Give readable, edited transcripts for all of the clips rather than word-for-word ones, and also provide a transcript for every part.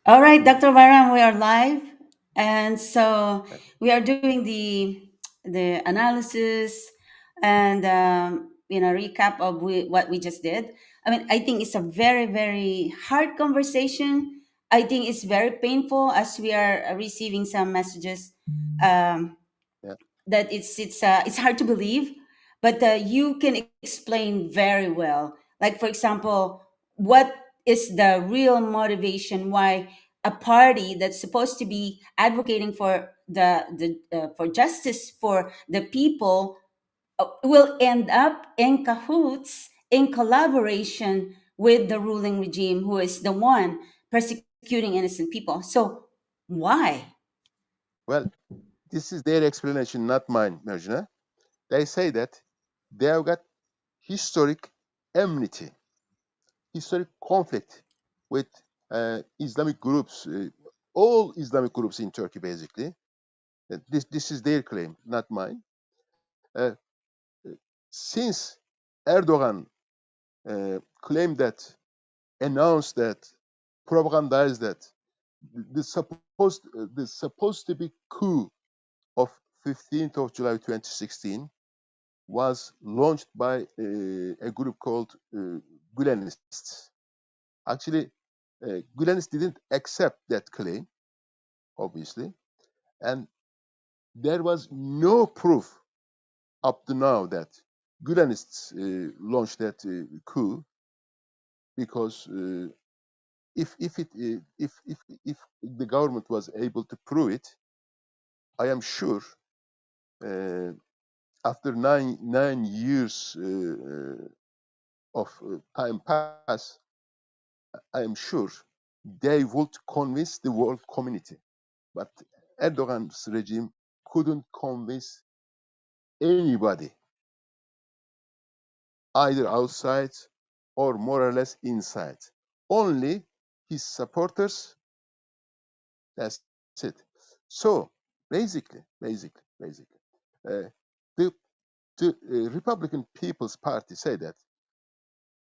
All right, Dr. Bayram, we are live, and so Uh, we are doing the analysis and recap of what we just did. I mean, I think it's a very hard conversation. I think it's very painful as we are receiving some messages um, Yeah. that it's hard to believe, but you can explain very well. Like for example, what is the real motivation why a party that's supposed to be advocating for for justice for the people will end up in cahoots in collaboration with the ruling regime who is the one persecuting innocent people. So why? Well, this is their explanation, not mine, Merjina. They say that they have got historic enmity, historic conflict with Islamic groups, all Islamic groups in Turkey, basically. This is their claim, not mine. Uh, since Erdogan claimed that, announced that, propagandized that the supposed to be coup of 15th of July 2016 was launched by a group called Gülenists. Actually, Gülenists didn't accept that claim, obviously, and there was no proof up to now that Gülenists launched that coup because if the government was able to prove it, I am sure uh, after nine years of time pass, I am sure they would convince the world community. But Erdogan's regime couldn't convince anybody, either outside or more or less inside. Only his supporters. That's it. So basically, uh, the Republican People's Party say that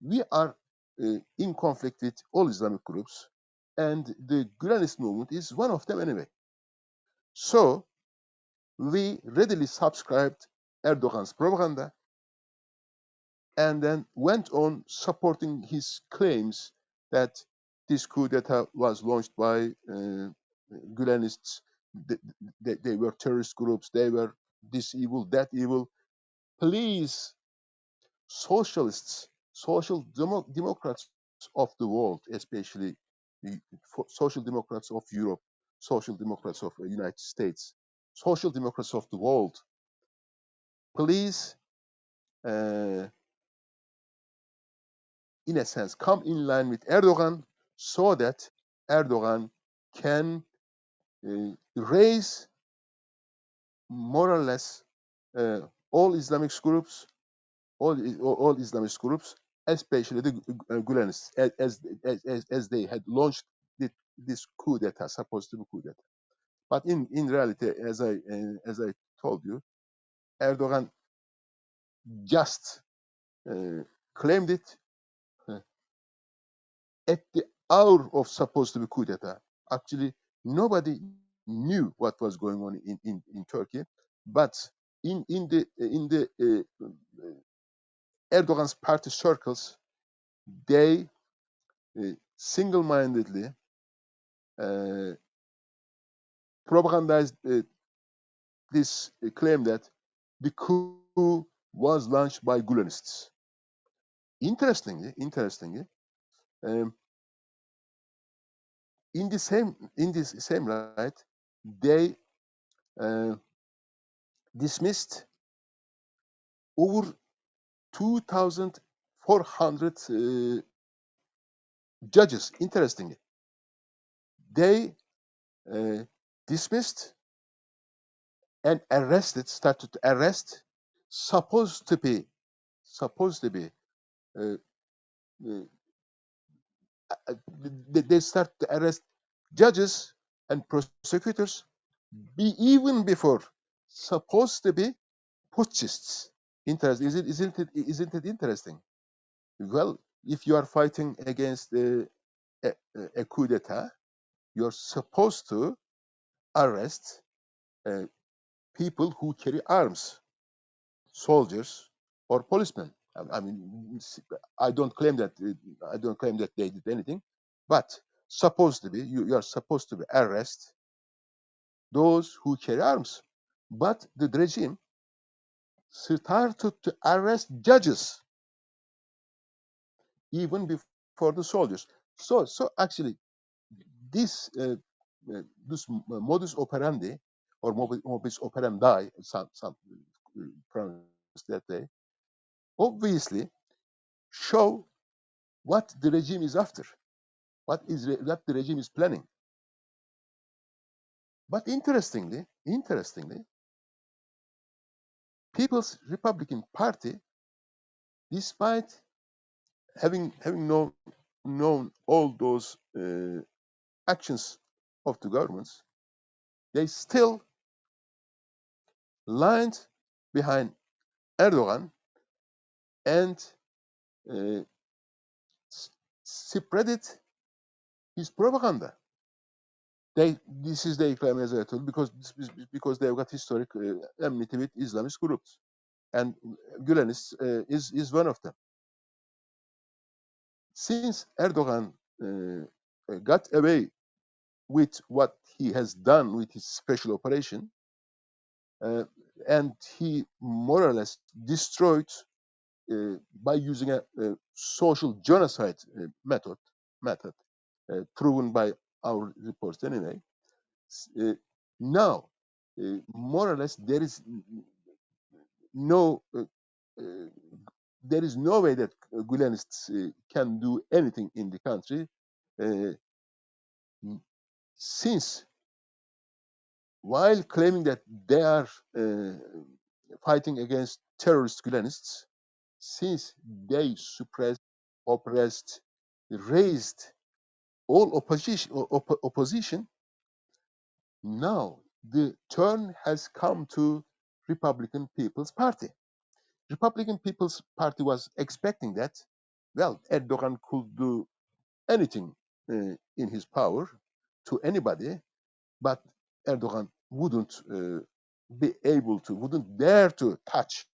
we are in conflict with all Islamic groups, and the Gülenist movement is one of them anyway. So we readily subscribed Erdogan's propaganda and then went on supporting his claims that this coup d'etat was launched by Gülenists. They were terrorist groups. They were this evil, that evil. Please, socialists, democrats of the world, especially the social democrats of Europe, social democrats of the United States, social democrats of the world, please, uh, in a sense, come in line with Erdogan so that Erdogan can raise more or less uh, all Islamic groups, all Islamist groups, especially the Gulenists, as they had launched this coup d'etat, supposed to be coup d'etat. But in reality, as I told you, Erdogan just uh, claimed it uh, at the hour of supposed to be coup d'etat. Actually, nobody knew what was going on in Turkey, but in the Erdogan's party circles, they single-mindedly uh, propagandized this claim that the coup was launched by Gulenists. Interestingly, um, in this same right, they uh, dismissed over 2,400 judges. Interestingly, they uh, dismissed and started to arrest supposed to be supposed to be uh, uh, they start to arrest judges and prosecutors even before supposed to be putschists. Isn't it interesting? Well, if you are fighting against a coup d'etat, you're supposed to arrest uh, people who carry arms, soldiers or policemen. I mean, I don't claim that they did anything, but supposed to be you are supposed to be arrest those who carry arms. But the regime started to arrest judges even before the soldiers. So actually, this this modus operandi or modus operandi, some pronounce that way, obviously show what the regime is after, what the regime is planning. But interestingly, People's Republican Party, despite having known all those actions of the governments, they still lined behind Erdogan and uh, spreaded his propaganda. This is they claim, as I told, because they've got historic enmity with Islamist groups, and Gülenists is one of them. Since Erdogan got away with what he has done with his special operation, uh, and he more or less destroyed by using a social genocide method proven by our reports anyway. Uh, Now, more or less, no uh, there is no way that Gülenists can do anything in the country, uh, since while claiming that they are uh, fighting against terrorist Gülenists, since they suppressed, oppressed, raised all opposition, now the turn has come to Republican People's Party. Republican People's Party was expecting that, well, Erdogan could do anything in his power to anybody, but Erdogan wouldn't dare to touch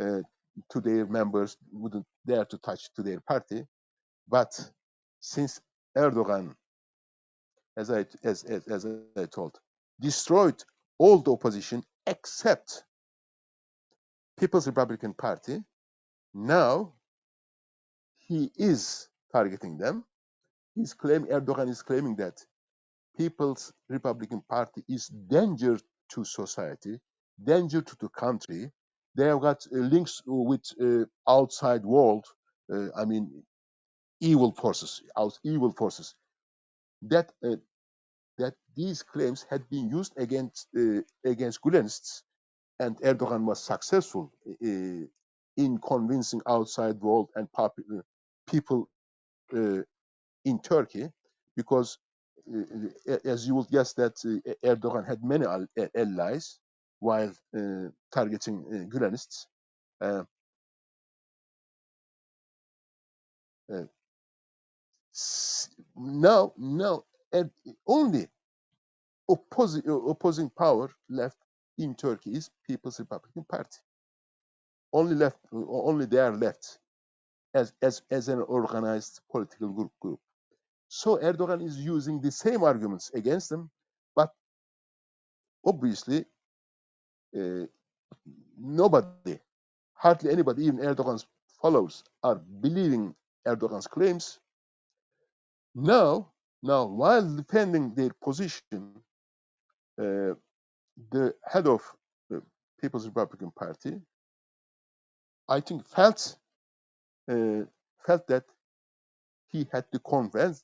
uh, to their members, wouldn't dare to touch to their party. But since Erdogan, as I told, destroyed all the opposition except People's Republican Party, now he is targeting them. Erdogan is claiming that People's Republican Party is danger to society, danger to the country. They have got links with outside world. I mean, evil forces. That that these claims had been used against Gülenists, and Erdogan was successful in convincing outside world and people uh, in Turkey, because as you would guess that Erdogan had many allies while targeting Gülenists. Uh, uh, now, only opposing power left in Turkey is People's Republican Party. Only they are left as an organized political group. So Erdogan is using the same arguments against them, but obviously uh, nobody, hardly anybody, even Erdogan's followers, are believing Erdogan's claims. Now, while defending their position, uh, the head of the People's Republican Party, I think, uh, felt that he had to convince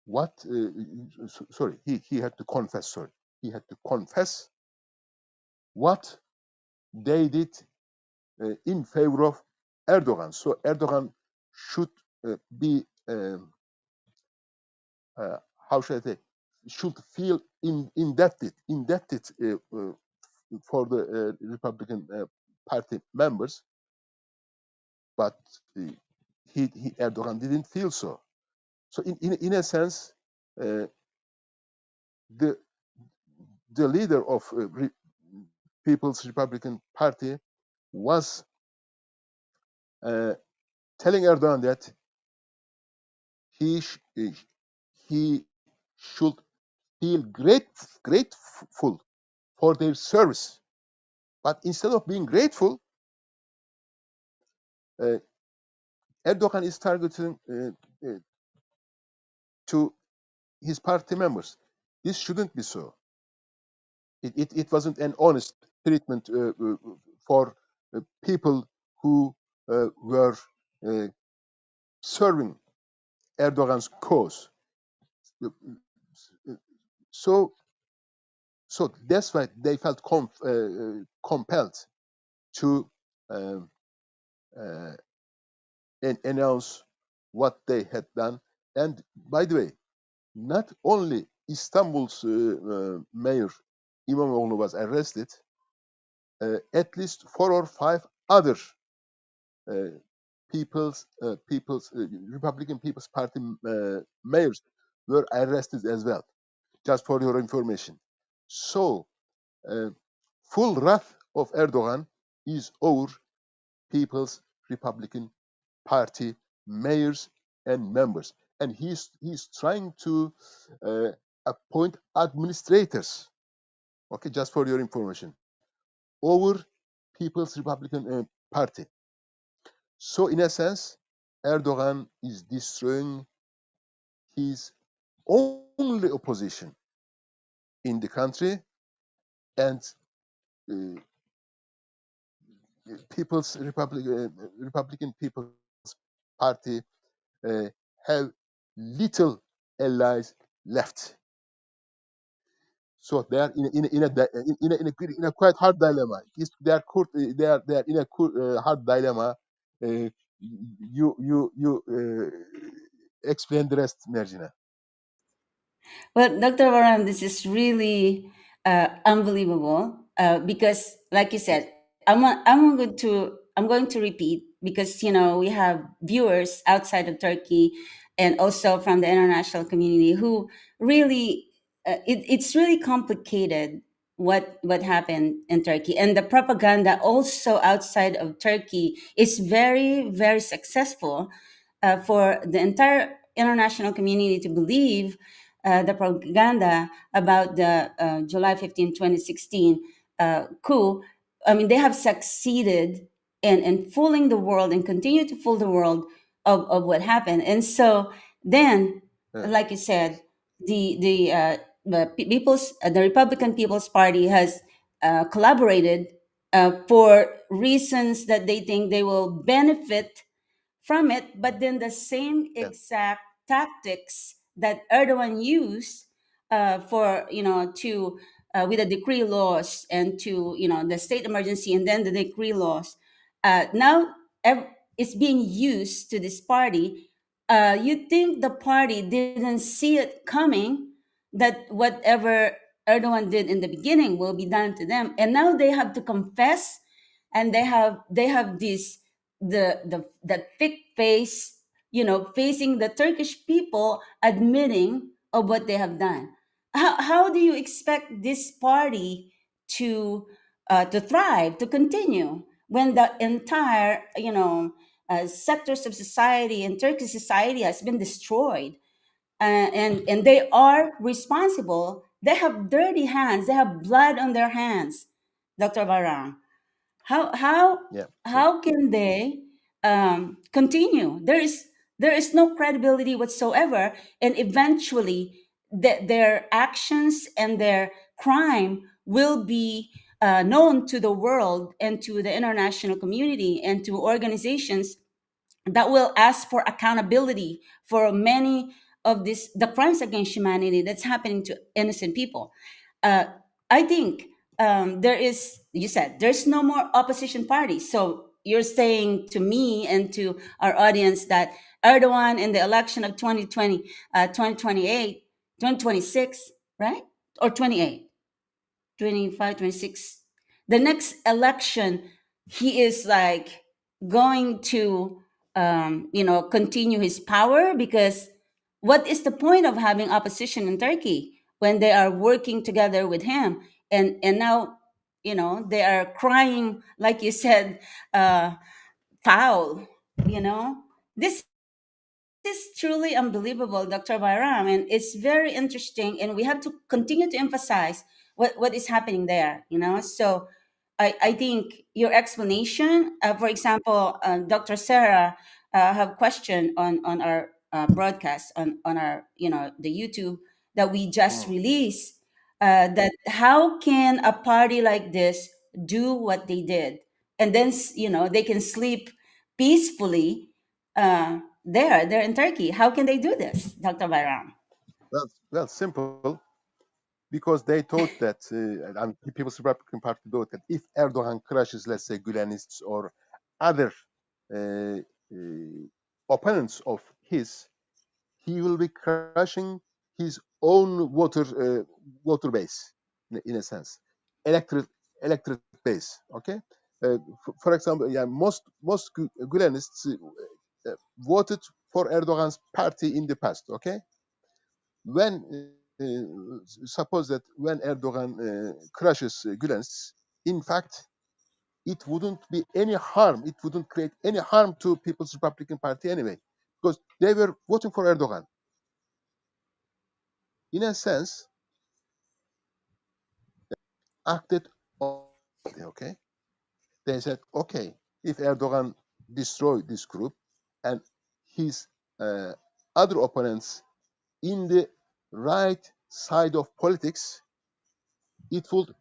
what. Sorry, he had to confess. Sorry, he had to confess what they did in favor of Erdogan. So Erdogan should be, uh, how should I say, should feel indebted for the Republican Party members, but Erdogan didn't feel so. So in a sense, uh, the the leader of People's Republican Party was uh, telling Erdogan that he sh- uh, he should feel grateful for their service. But instead of being grateful, uh, Erdogan is targeting to his party members. This shouldn't be so. It wasn't an honest treatment for people who were uh, serving Erdogan's cause. So, so that's why they felt compelled to um, uh, announce what they had done. And by the way, not only Istanbul's mayor İmamoğlu was arrested, at least 4 or 5 other uh, Republican People's Party mayors were arrested as well. Just for your information. So, uh, full wrath of Erdogan is over People's Republican Party mayors and members, and he's trying to uh, appoint administrators. Okay, just for your information, over People's Republican Party. So, in a sense, Erdogan is destroying his only opposition in the country, and uh, Republican People's Party uh, have little allies left. So they are in a quite hard dilemma. They are in a hard dilemma. Uh, you explain the rest, Merjina. Well, Dr. Varam, this is really unbelievable because, like you Yes. said, I'm going to repeat because we have viewers outside of Turkey and also from the international community who really it's really complicated what happened in Turkey, and the propaganda also outside of Turkey is very very successful for the entire international community to believe the propaganda about the July 15, 2016 coup. I mean, they have succeeded in fooling the world and continue to fool the world of what happened. And so then, Uh, like you said, the Republican People's Party has collaborated for reasons that they think they will benefit from it, but then the same yeah, exact tactics that Erdogan used for to with the decree laws and to the state emergency and then the decree laws now it's being used to this party. You think the party didn't see it coming that whatever Erdogan did in the beginning will be done to them, and now they have to confess, and they have this the thick face, facing the Turkish people, admitting of what they have done. How do you expect this party to thrive, to continue, when the entire sectors of society and Turkish society has been destroyed, and they are responsible? They have dirty hands. They have blood on their hands, Dr. Varang. how how yeah, sure. how can they continue? There is no credibility whatsoever, and eventually their actions and their crime will be known to the world and to the international community and to organizations that will ask for accountability for many of this the crimes against humanity that's happening to innocent people. uh, I think there is, you said there's no more opposition parties, so you're saying to me and to our audience that Erdogan in the election of 2020, 2028, 2026, right? Or 28, 25, 26, the next election, he is like going to continue his power because what is the point of having opposition in Turkey when they are working together with him? And now, they are crying, like you said, uh, foul. You know, this is truly unbelievable, Dr. Bayram, and it's very interesting. And we have to continue to emphasize what is happening there. So I think your explanation, for example, Dr. Sarah have question on our broadcast on our the YouTube that we just Mm. released. That how can a party like this do what they did, and then they can sleep peacefully they're in Turkey. How can they do this, Dr. Bayram? Well, simple, because they thought that, and People's Republican Party thought that if Erdogan crushes, let's say, Gülenists or other uh, opponents of his, he will be crushing his own water base, in a sense, electorate electorate base. Okay, for example, yeah, most Gülenists voted for Erdogan's party in the past. Okay, when suppose that when Erdogan crushes Gülenists, in fact, it wouldn't be any harm. It wouldn't create any harm to People's Republican Party anyway, because they were voting for Erdogan. In a sense, acted okay. They said, okay, if Erdogan destroyed this group and his uh, other opponents in the right side of politics, it would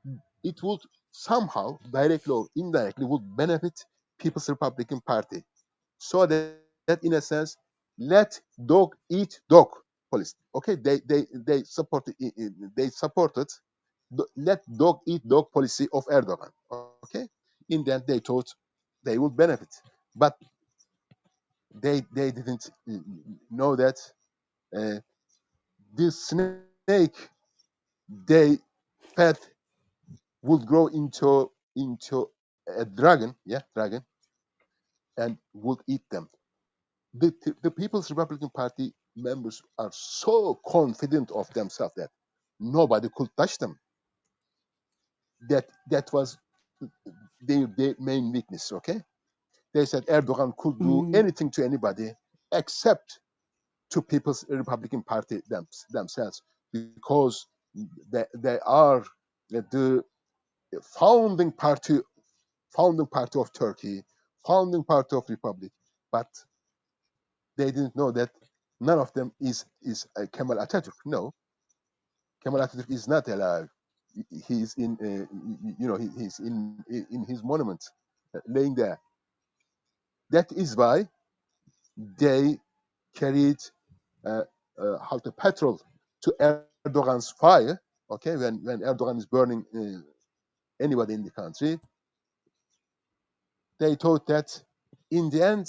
it would somehow, directly or indirectly, would benefit People's Republican Party. So that in a sense, let dog eat dog policy. Okay, they supported let dog eat dog policy of Erdogan. Okay, in that they thought they would benefit, but they didn't know that uh, this snake they fed would grow into a dragon, yeah, dragon, and would eat them. The People's Republican Party members are so confident of themselves that nobody could touch them. That was their main weakness. Okay, they said Erdogan could do Mm. anything to anybody except to People's Republican Party themselves, because they are the founding party founding party of Turkey, founding party of Republic, but they didn't know that none of them is Kemal Atatürk. No, Kemal Atatürk is not alive. He's in, he's in his monument, laying there. That is why they carried how to petrol to Erdogan's fire. Okay, when Erdogan is burning anybody in the country, they thought that in the end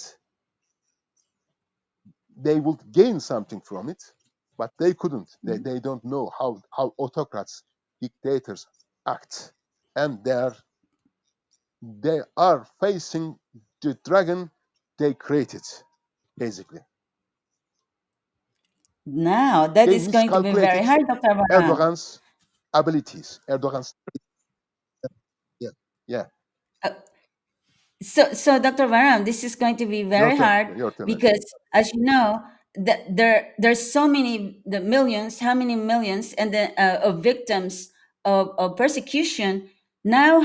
they would gain something from it, but they couldn't. Mm. They don't know how autocrats, dictators act, and they are facing the dragon they created. Basically, Now, that they is going to be very miscalculated hard, Dr. Baran. Erdogan's abilities. Erdogan's, yeah, yeah. Uh, so Dr. Varam, this is going to be Your very turn. hard Your turn, man. because, as you know, there's so many the millions, how many millions, and the of victims of persecution now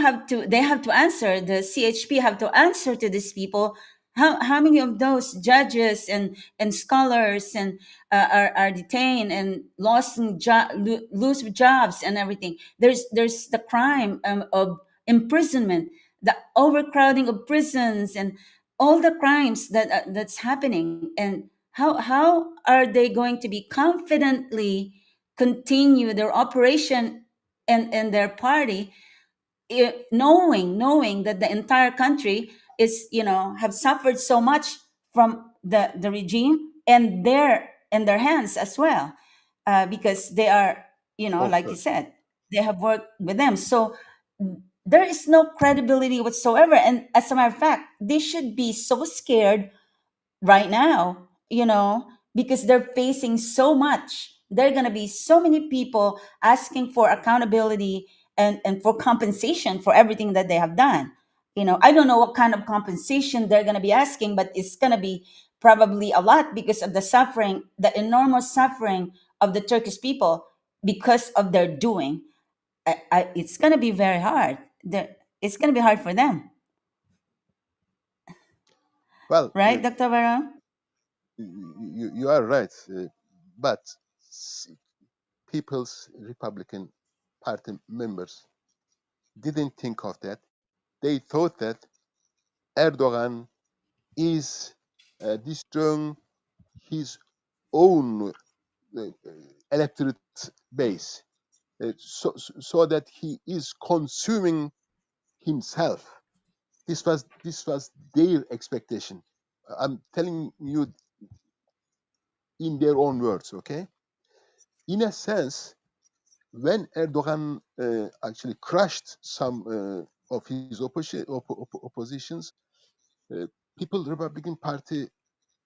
they have to answer. The CHP have to answer to these people. How many of those judges and scholars and are detained and lose jobs and everything? There's the crime of imprisonment, the overcrowding of prisons, and all the crimes that's happening. And how are they going to be confidently continue their operation and their party, knowing that the entire country is have suffered so much from the regime and their in their hands as well, because they are, Of like you course. said, they have worked with them. So there is no credibility whatsoever, and as a matter of fact, they should be so scared right now, because they're facing so much. There are going to be so many people asking for accountability and for compensation for everything that they have done. I don't know what kind of compensation they're going to be asking, but it's going to be probably a lot because of the suffering, the enormous suffering of the Turkish people because of their doing. It's going to be very hard. It's going to be hard for them, Well, right, Dr. Varun? you are right, but People's Republican Party members didn't think of that. They thought that Erdogan is destroying his own electorate base, so that he is consuming himself. This was their expectation. I'm telling you in their own words, okay? In a sense, when Erdogan actually crushed some of his oppositions, uh, people, Republican Party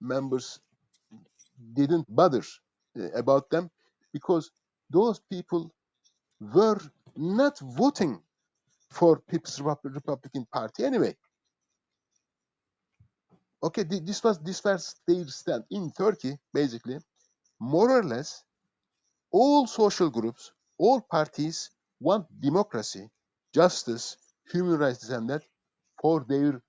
members didn't bother about them because those people were not voting for People's Republican Party anyway. Okay, this was their stand in Turkey. Basically, more or less, all social groups, all parties want democracy, justice, human rights, and that for their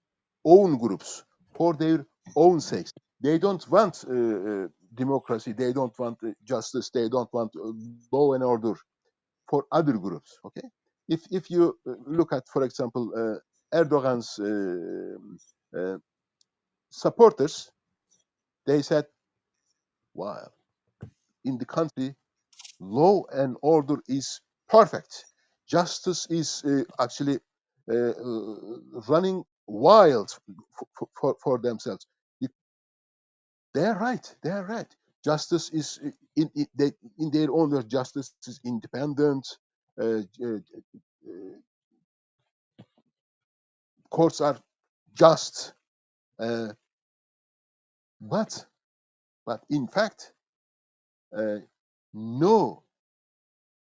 own groups, for their own sakes. They don't want democracy. They don't want justice. They don't want law and order for other groups. Okay, if you look at, for example, Erdogan's supporters, they said, "Wow, in the country, law and order is perfect. Justice is actually running wild for themselves." They are right. They are right. Justice is in their own words. Justice is independent. Uh, uh, uh, Courts are just, uh, but in fact, uh, no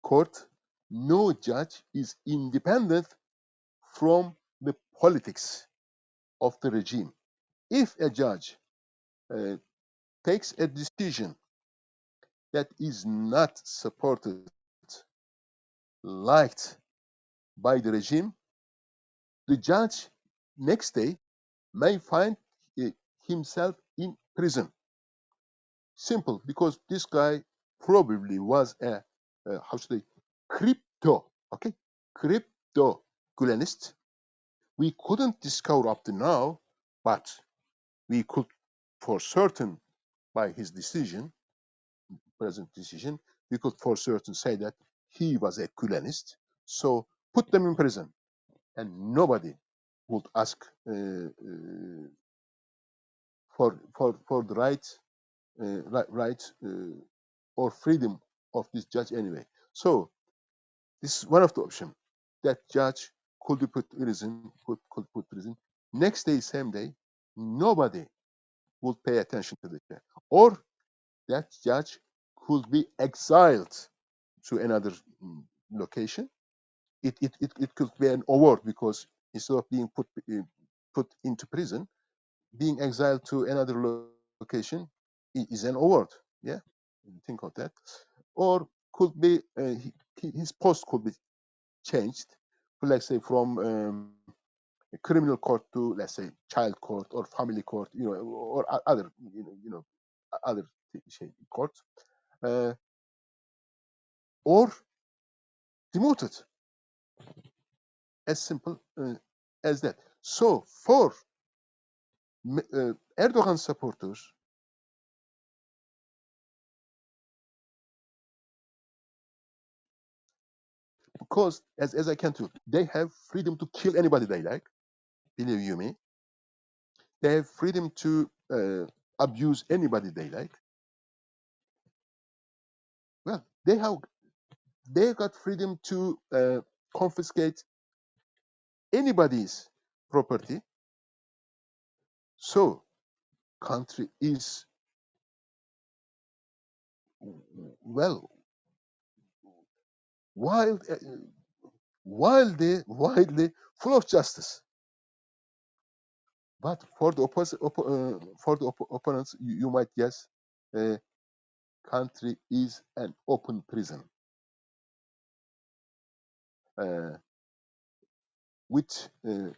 court, no judge is independent from the politics of the regime. If a judge uh, takes a decision that is not supported, liked by the regime, the judge next day may find uh, himself in prison. Simple, because this guy probably was a how should I crypto, okay, crypto Gulenist. We couldn't discover up to now, but we could for certain by his decision, present decision, we could for certain say that he was a Gulenist. So put them in prison, and nobody would ask for the right or freedom of this judge anyway. So this is one of the options. That judge could be put in prison, could put prison. Next day, same day, nobody would pay attention to the judge. Or that judge could be exiled to another location. It could be an award, because instead of being put into prison, being exiled to another location is an award. Yeah, think of that. Or could be his post could be changed, let's say from a criminal court to, let's say, child court or family court, or other, other courts, uh, or demoted. As simple as that. So for Erdogan supporters, because as I can tell, they have freedom to kill anybody they like. Believe you me, they have freedom to abuse anybody they like. Well, they got freedom to confiscate anybody's property. So country is well, wild, wildly full of justice. But for the opponents, you might guess, uh, country is an open prison uh, with uh,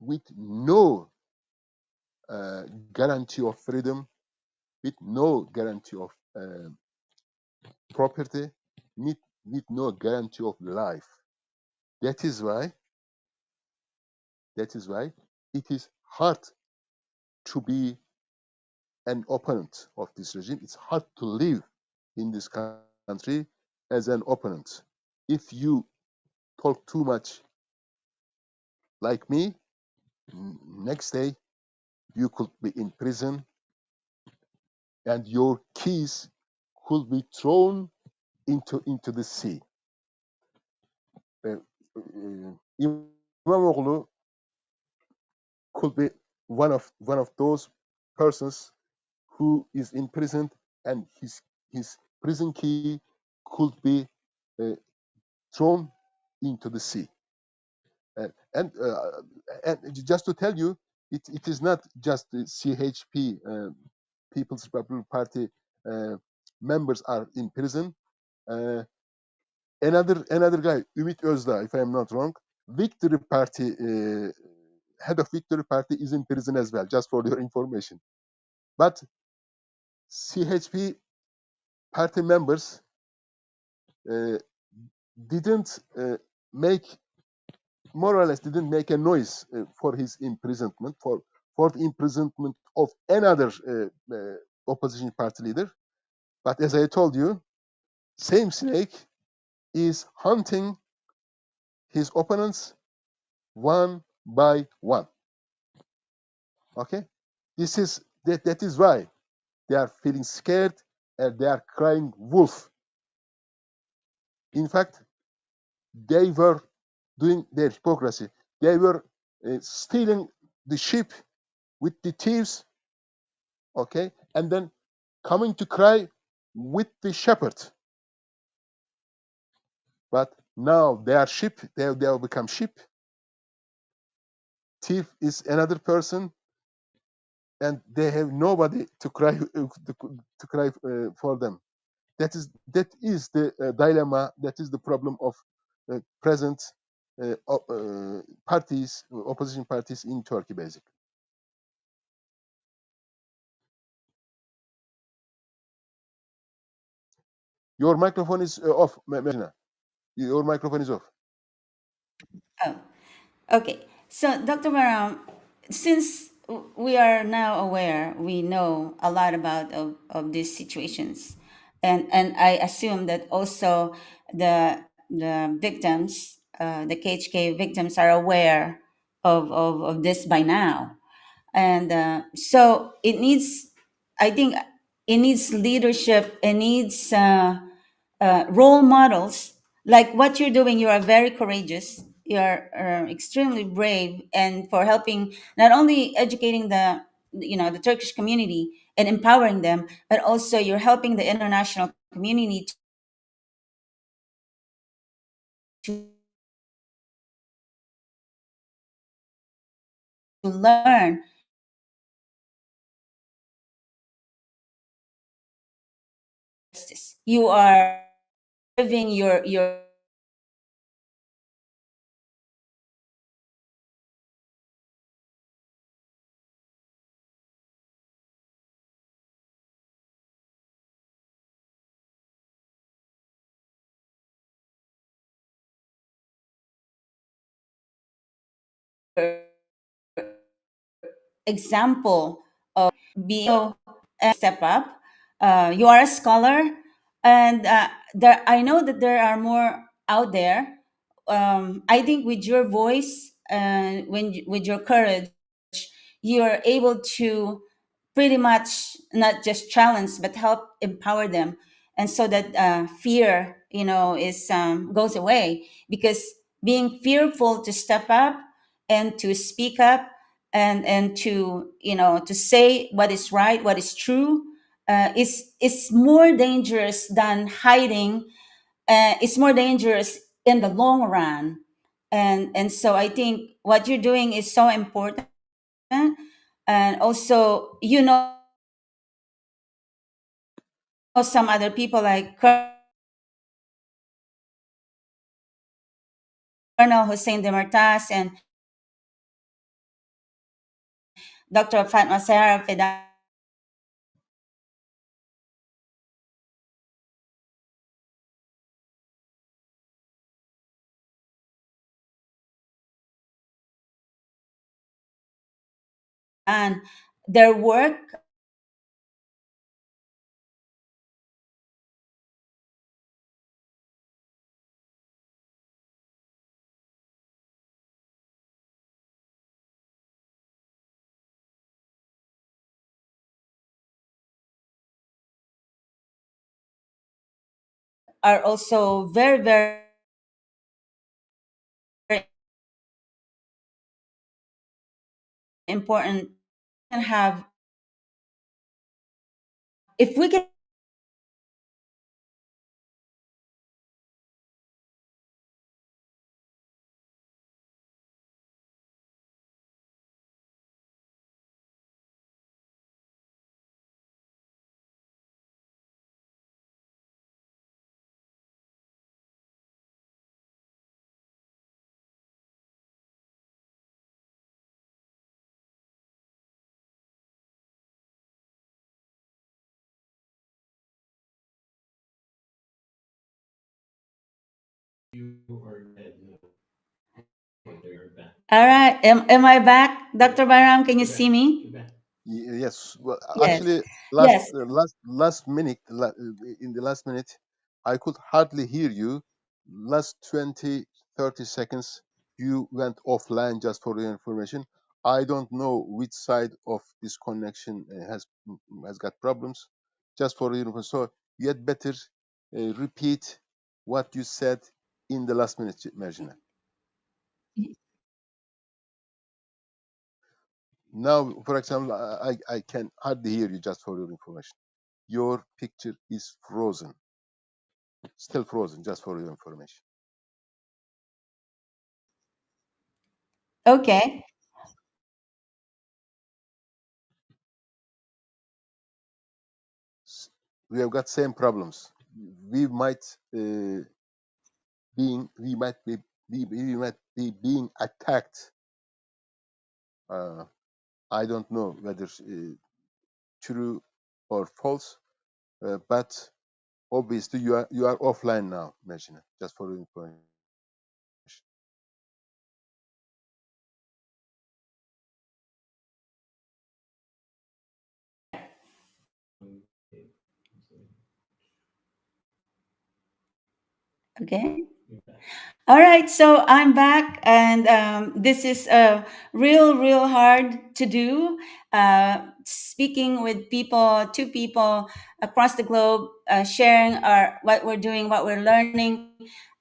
with no uh, guarantee of freedom, with no guarantee of property, with, with no guarantee of life. That is why it is hard to be an opponent of this regime. It's hard to live in this country as an opponent. If you talk too much like me, next day you could be in prison and your keys could be thrown into the sea. İmamoğlu could be one of those persons who is imprisoned, and his prison key could be uh, thrown into the sea. And just to tell you, it is not just the CHP, People's Republic Party members are in prison. Uh, another guy, Ümit Özdağ, if I am not wrong, Victory Party head of Victory Party is in prison as well. Just for your information. But CHP party members uh, didn't make more or less didn't make a noise for his imprisonment, for the imprisonment of another opposition party leader. But as I told you, same snake is hunting his opponents one by one. Okay, that is why they are feeling scared and they are crying wolf. In fact, they were doing their hypocrisy. They were stealing the sheep with the thieves, okay, and then coming to cry with the shepherd. But now they are sheep. They have become sheep. Thief is another person, and they have nobody to cry for them. That is the dilemma. That is the problem of present parties, opposition parties in Turkey, basically. Your microphone is off, Marina. Your microphone is off. Oh, okay. So, Dr. Baram, since we are now aware, we know a lot about of these situations, and I assume that also the victims, the KHK victims, are aware of this by now, and so it needs, I think, it needs leadership. It needs role models like what you're doing. You are very courageous, you're extremely brave, and for helping not only educating the Turkish community and empowering them, but also you're helping the international community to learn justice. You are living your example of being step up. You are a scholar, and there I know that there are more out there. I think with your voice and with your courage, you are able to pretty much not just challenge but help empower them, and so that fear, is goes away, because being fearful to step up and to speak up and to to say what is right, what is true, is more dangerous than hiding. It's more dangerous in the long run. And so I think what you're doing is so important. And also, some other people like Colonel Hussein Demirtas and Dr. Fatma Sarah Fedan, their work are also very, very important. If we can have All right. Am I back, Dr. Bayram? Can you see me? Yes. Well, Yes. actually, Yes. last minute, in the last minute, I could hardly hear you. Last 20, 30 seconds, you went offline. Just for your information, I don't know which side of this connection has got problems. Just for your information, so you had better repeat what you said in the last minute, Merjina. Now, for example, I can hardly hear you. Just for your information, your picture is frozen, still frozen. Just for your information. Okay. S- We have got same problems. We might we might be we might be being attacked. Uh, I don't know whether true or false, but obviously you are offline now, Merjina. Just for your information. Okay. All right, so I'm back, and this is real, real hard to do. Speaking with people, two people across the globe, sharing our what we're doing, what we're learning.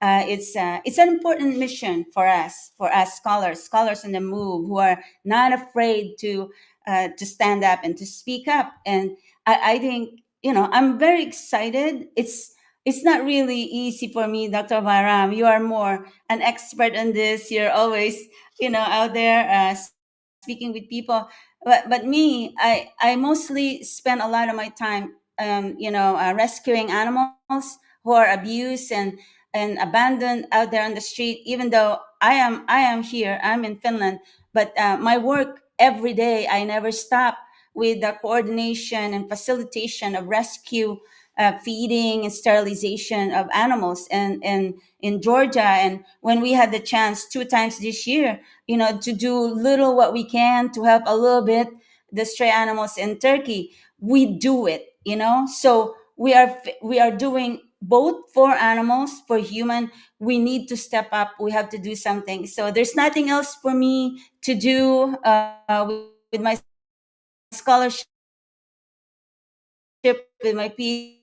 It's an important mission for us scholars in the move who are not afraid to stand up and to speak up. And I think I'm very excited. It's not really easy for me, Dr. Varam. You are more an expert in this. You're always, out there speaking with people. But me, I mostly spend a lot of my time, rescuing animals who are abused and abandoned out there on the street. Even though I am here, I'm in Finland, but my work every day, I never stop with the coordination and facilitation of rescue, feeding and sterilization of animals and in Georgia. And when we had the chance two times this year, to do little what we can to help a little bit the stray animals in Turkey, we do it, So we are doing both for animals, for human. We need to step up. We have to do something. So there's nothing else for me to do with my scholarship, with my PhD,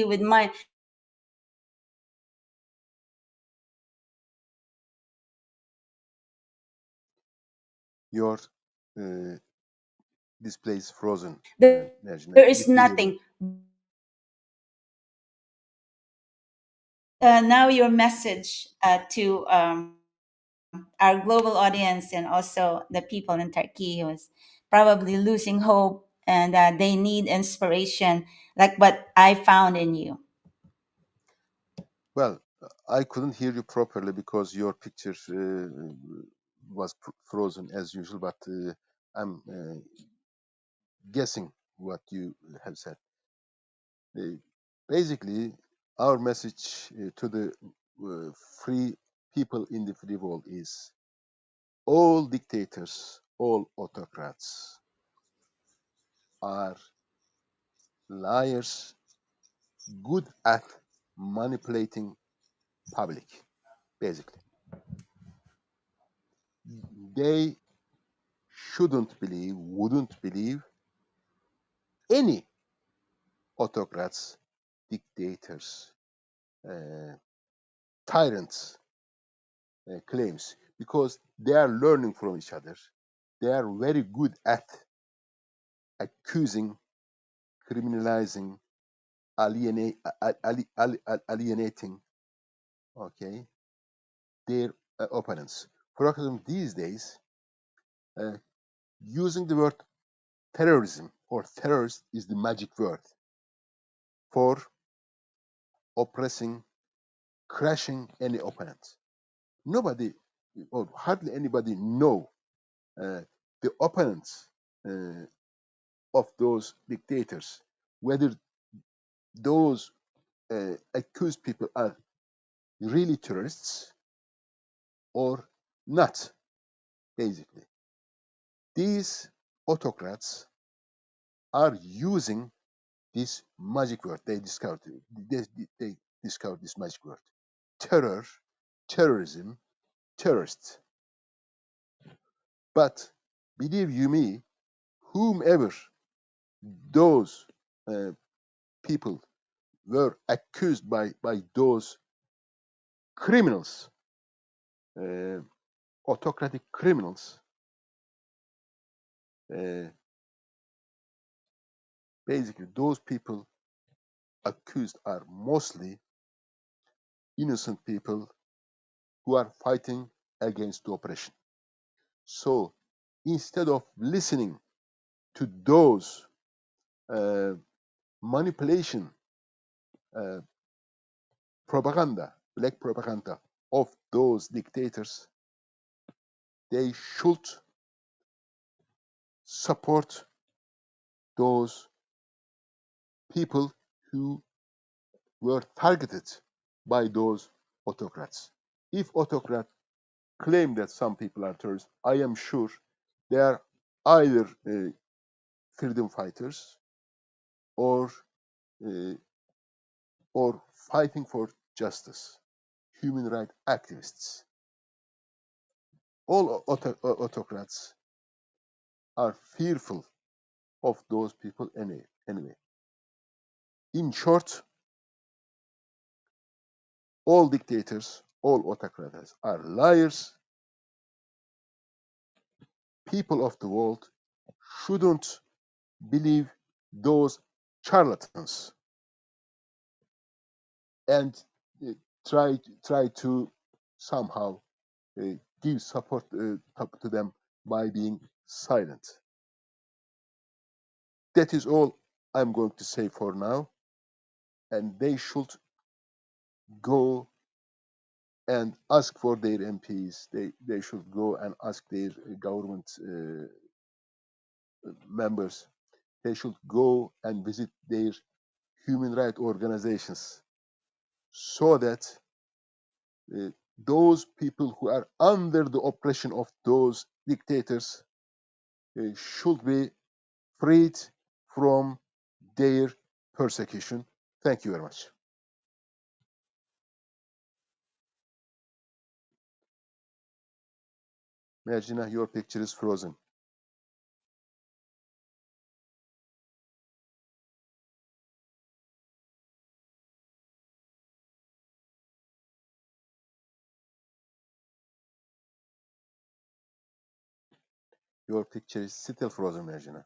with my Your uh, display is frozen, There Merjina. there is If you hear me. nothing. Now your message to our global audience and also the people in Turkey was probably losing hope, and they need inspiration like what I found in you. Well, I couldn't hear you properly because your picture was frozen as usual, but I'm guessing what you have said. Uh, Basically, our message to the uh, free people in the free world is all dictators, all autocrats are liars, good at manipulating public. Basically, they shouldn't believe, wouldn't believe any autocrats, dictators, uh, tyrants claims because they are learning from each other. They are very good at accusing, criminalizing, alienating, okay, their opponents. For example, these days, uh, using the word terrorism or terrorist is the magic word for oppressing, crushing any opponent. Nobody or hardly anybody know uh, the opponents uh, of those dictators, whether those accused people are really terrorists or not. Basically, these autocrats are using this magic word. They, they discovered this magic word: terror, terrorism, terrorists. But believe you me, whomever those uh, people were accused by those criminals, uh, autocratic criminals, uh, basically those people accused are mostly innocent people who are fighting against the oppression. So instead of listening to those uh, manipulation, uh, propaganda, black propaganda of those dictators, they should support those people who were targeted by those autocrats. If autocrats claim that some people are terrorists, I am sure they are either freedom fighters or uh, or fighting for justice, human rights activists. All autocrats are fearful of those people anyway. In short, all dictators, all autocrats are liars. People of the world shouldn't believe those charlatans and uh, try to somehow give support to them by being silent. That is all I'm going to say for now, and they should go and ask for their MPs. They should go and ask their government members. They should go and visit their human rights organizations so that uh, those people who are under the oppression of those dictators should be freed from their persecution. Thank you very much. Mergina, your picture is frozen. Your picture is still frozen, Mergina.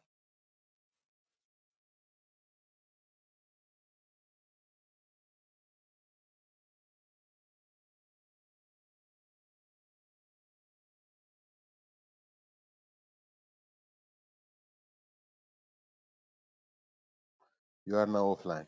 You are now offline.